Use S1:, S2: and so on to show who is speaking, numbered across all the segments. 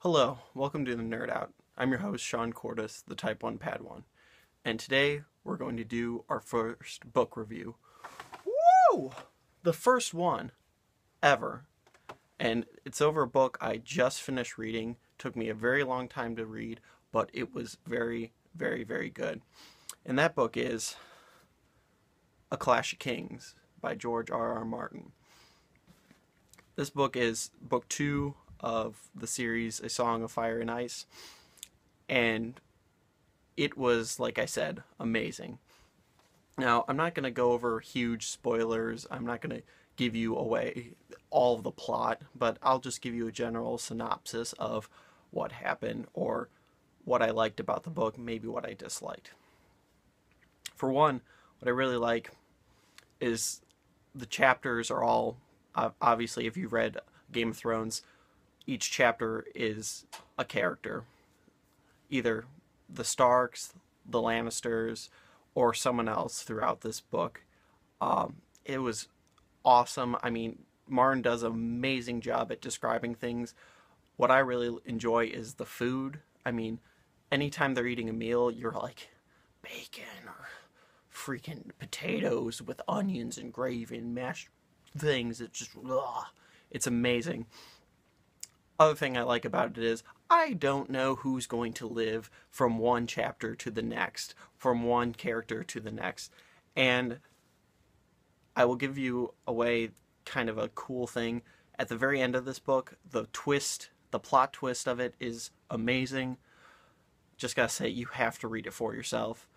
S1: Hello, welcome to the Nerd Out. I'm your host, shawngcordes, the Type 1 Padawan. And today we're going to do our first book review. Woo! The first one ever. And it's over a book I just finished reading. Took me a very long time to read, but it was very, very, very good. And that book is A Clash of Kings by George R.R. Martin. This book is book 2 of the series A Song of Fire and Ice, and it was, like I said, amazing. Now, I'm not going to go over huge spoilers. I'm not going to give you away all of the plot, but I'll just give you a general synopsis of what happened or what I liked about the book, maybe what I disliked. For one, what I really like is the chapters are all, obviously, if you've read Game of Thrones, each chapter is a character. Either the Starks, the Lannisters, or someone else throughout this book. It was awesome. I mean, Martin does an amazing job at describing things. What I really enjoy is the food. I mean, anytime they're eating a meal, you're like, bacon or freaking potatoes with onions and gravy and mashed things. It's just, ugh, it's amazing. Other thing I like about it is I don't know who's going to live from one chapter to the next, from one character to the next. And I will give you away kind of a cool thing. At the very end of this book, the plot twist of it is amazing. Just gotta say, you have to read it for yourself.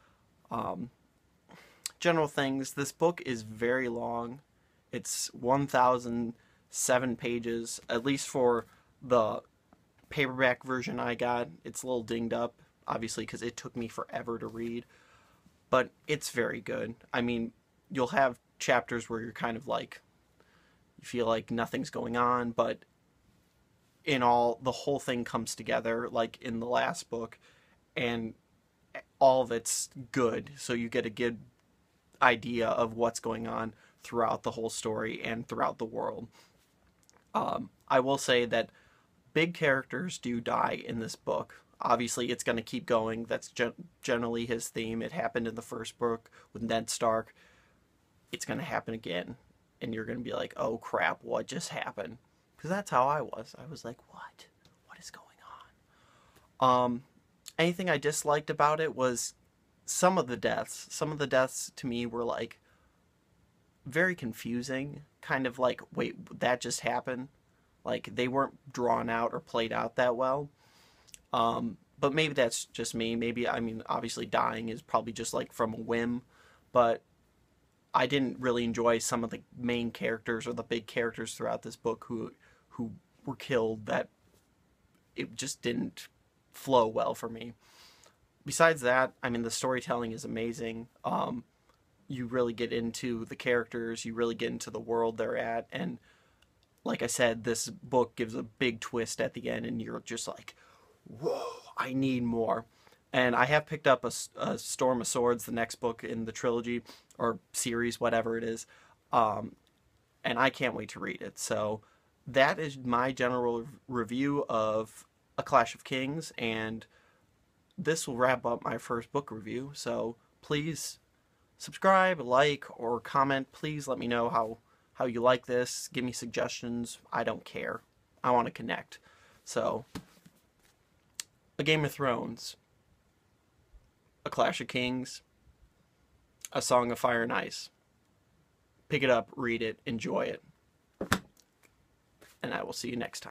S1: General things, this book is very long. It's 1,007 pages, at least for the paperback version I got. It's a little dinged up, obviously, because it took me forever to read. But it's very good. I mean, you'll have chapters where you're kind of like, you feel like nothing's going on, but in all, the whole thing comes together, like in the last book, and all of it's good. So you get a good idea of what's going on throughout the whole story and throughout the world. I will say that big characters do die in this book. Obviously, it's going to keep going. That's generally his theme. It happened in the first book with Ned Stark. It's going to happen again. And you're going to be like, oh crap, what just happened? Because that's how I was. I was like, what? What is going on? Anything I disliked about it was some of the deaths. Some of the deaths to me were like very confusing. Kind of like, wait, that just happened? Like, they weren't drawn out or played out that well. But maybe that's just me. Maybe, I mean, obviously dying is probably just like from a whim. But I didn't really enjoy some of the main characters or the big characters throughout this book who were killed. That it just didn't flow well for me. Besides that, I mean, the storytelling is amazing. You really get into the characters. You really get into the world they're at. And like I said, this book gives a big twist at the end, and you're just like, whoa, I need more. And I have picked up a Storm of Swords, the next book in the trilogy, or series, whatever it is, and I can't wait to read it. So that is my general review of A Clash of Kings, and this will wrap up my first book review. So please subscribe, like, or comment. Please let me know how you like this. Give me suggestions. I don't care. I want to connect. So, A Game of Thrones, A Clash of Kings, A Song of Fire and Ice. Pick it up, read it, enjoy it. And I will see you next time.